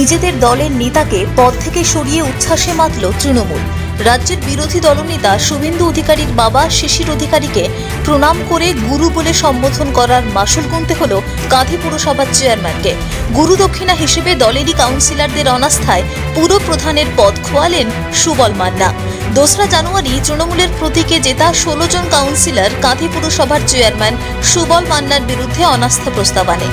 নিজেদের দলের নেতাকে পদ থেকে সরিয়ে উচ্ছ্বাসে মাতল তৃণমূল। রাজ্যের বিরোধী দলনেতা শুভেন্দু অধিকারীর বাবা শিশির অধিকারীকে প্রণাম করে গুরু বলে সম্বোধন করার মাসুল গুনতে হলো কাঁথি পুরসভার চেয়ারম্যানকে। গুরু দক্ষিণা হিসেবে দলেরই কাউন্সিলরদের অনাস্থায় পুর প্রধানের পদ খোয়ালেন সুবল মান্না। 2রা জানুয়ারি তৃণমূলের প্রতীকে জেতা 16 জন কাউন্সিলর কাঁথি পুরসভার চেয়ারম্যান সুবল মান্নার বিরুদ্ধে অনাস্থা প্রস্তাব আনে।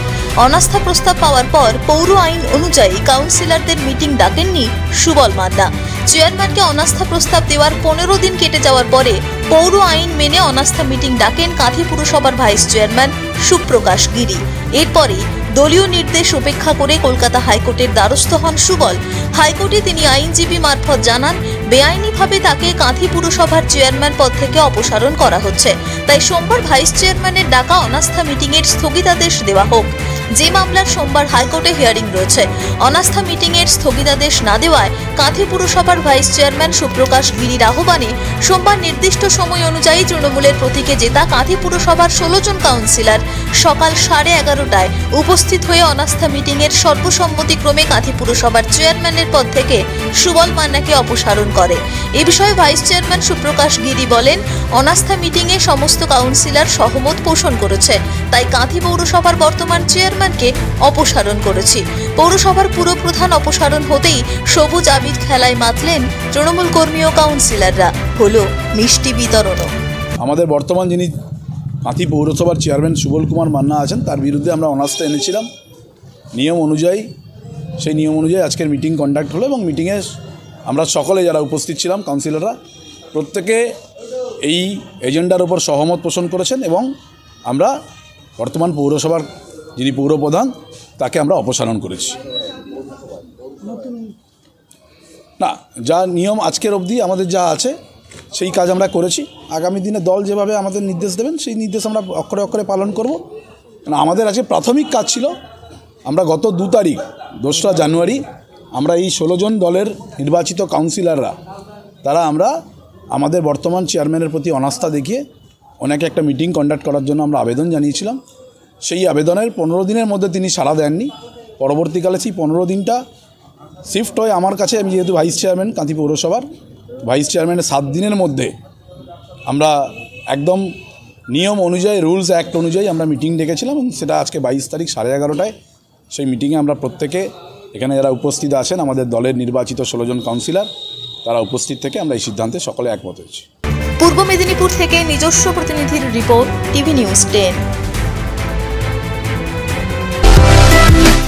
অনাস্থা প্রস্তাব পাওয়ার পর পৌর আইন অনুযায়ী কাউন্সিলরদের মিটিং ডাকেননি সুবল মান্না। চেয়ারম্যানকে অনাস্থা প্রস্তাব দেওয়ার 15 দিন কেটে যাওয়ার পরে পৌর আইন মেনে অনাস্থা মিটিং ডাকেন কাঁথি পুরসভার ভাইস চেয়ারম্যান সুপ্রকাশ গিরি। এরপরে দলীয় নির্দেশ উপেক্ষা করে কলকাতা হাইকোর্টের দ্বারস্থ হন সুবল। হাইকোর্টে তিনি আইনজীবী মারফত জানান, বেআইনিভাবে তাকে কাঁথি পুরসভার চেয়ারম্যান পদ থেকে অপসারণ করা হচ্ছে, তাই সোমবার ভাইস চেয়ারম্যানের ডাকা অনাস্থা মিটিংয়ের স্থগিতাদেশ দেওয়া হোক। যে মামলার সোমবার হাইকোর্টে হিয়ারিং রয়েছে, অনাস্থা মিটিংয়ের স্থগিতাদেশ না দেওয়ায় কাঁথি পুরসভার ভাইস চেয়ারম্যান সুপ্রকাশ গিরির আহ্বানে সোমবার নির্দিষ্ট সময় অনুযায়ী তৃণমূলের প্রতীকে জেতা কাঁথি পুরসভার 16 জন কাউন্সিলর সকাল 11:30টায় উপস্থিত হয়ে অনাস্থা মিটিংয়ের সর্বসম্মতিক্রমে কাঁথি পুরসভার চেয়ারম্যানের পদ থেকে সুবল মান্নাকে অপসারণ করে। এ বিষয়ে ভাইস চেয়ারম্যান সুপ্রকাশ গিরি বলেন, অনাস্থা মিটিংয়ে সমস্ত কাউন্সিলর সহমত পোষণ করেছে, তাই কাঁথি পৌরসভার বর্তমান চেয়ারম্যানকে অপসারণ করেছি। পৌরসভার পুরপ্রধান অপসারণ হতেই সবুজ আবির খেলায় মাতলেন তৃণমূল কর্মী ও কাউন্সিলররা। হলো মিষ্টি বিতরণও। আমাদের বর্তমান যিনি কাঁথি পৌরসভার চেয়ারম্যান সুবল কুমার মান্না আছেন, তার বিরুদ্ধে আমরা অনাস্থা এনেছিলাম। নিয়ম অনুযায়ী আজকের মিটিং কন্ডাক্ট হলো এবং মিটিংয়ে আমরা সকলে যারা উপস্থিত ছিলাম কাউন্সিলররা প্রত্যেকে এই এজেন্ডার ওপর সহমত পোষণ করেছেন এবং আমরা বর্তমান পৌরসভার যিনি পৌরপ্রধান তাকে আমরা অপসারণ করেছি। না, যা নিয়ম আজকের অবধি আমাদের যা আছে সেই কাজ আমরা করেছি। আগামী দিনে দল যেভাবে আমাদের নির্দেশ দেবেন সেই নির্দেশ আমরা অক্ষরে অক্ষরে পালন করব। আমাদের আজকে প্রাথমিক কাজ ছিল, আমরা গত 2রা জানুয়ারি আমরা এই 16 জন দলের নির্বাচিত কাউন্সিলররা আমরা আমাদের বর্তমান চেয়ারম্যানের প্রতি অনাস্থা দেখিয়ে ওনাকে একটা মিটিং কন্ডাক্ট করার জন্য আমরা আবেদন জানিয়েছিলাম। সেই আবেদনের 15 দিনের মধ্যে তিনি সাড়া দেননি। পরবর্তীকালে সেই 15 দিনটা শিফট হয়ে আমার কাছে, আমি যেহেতু ভাইস চেয়ারম্যান কাঁথি পৌরসভার, ভাইস চেয়ারম্যানের 7 দিনের মধ্যে আমরা একদম নিয়ম অনুযায়ী, রুলস অ্যাক্ট অনুযায়ী আমরা মিটিং ডেকেছিলাম এবং সেটা আজকে 22 তারিখ 11:30টায় সেই মিটিংয়ে আমরা প্রত্যেকে এখানে যারা উপস্থিত আছেন আমাদের দলের নির্বাচিত 16 জন কাউন্সিলর তারা উপস্থিত থেকে আমরা এই সিদ্ধান্তে সকলে একমত হয়েছি। পূর্ব মেদিনীপুর থেকে নিজস্ব প্রতিনিধির রিপোর্ট, টিভি নিউজ 10।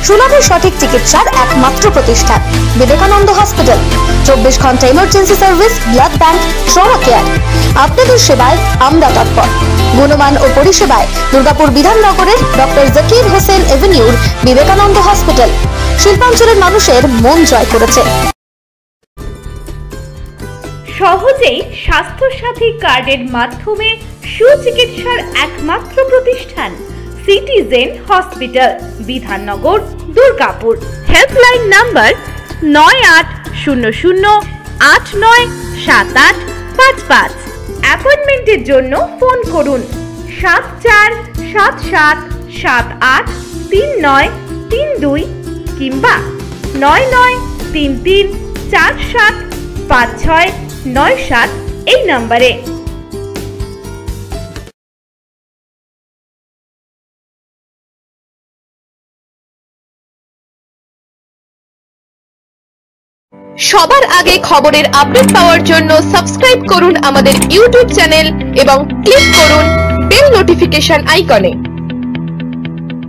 সুলভে সঠিক চিকিৎসার একমাত্র প্রতিষ্ঠান বিবেকানন্দ হসপিটাল। 24 ঘন্টা emergency service, blood bank, trauma care. আপনাদের সেবায় আমরা তৎপর। গুণমান ও পরিষেবায় দুর্গাপুর বিধাননগরের ডক্টর জাকির হোসেন এভিনিউর বিবেকানন্দ হসপিটাল শিল্পাঞ্চলের মানুষের মন জয় করেছে। সহজেই স্বাস্থ্যসাথী কার্ডের মাধ্যমে সুচিকিৎসার একমাত্র প্রতিষ্ঠান citizen hospital, Bidhannagar, Durgapur. Helpline number 9800897855। অ্যাপয়েন্টমেন্টের জন্য ফোন করুন 7477783932 কিংবা 9933475697 এই নম্বরে। সবার আগে খবরের আপডেট পাওয়ার জন্য সাবস্ক্রাইব করুন আমাদের ইউটিউব চ্যানেল এবং ক্লিক করুন বেল নোটিফিকেশন আইকনে।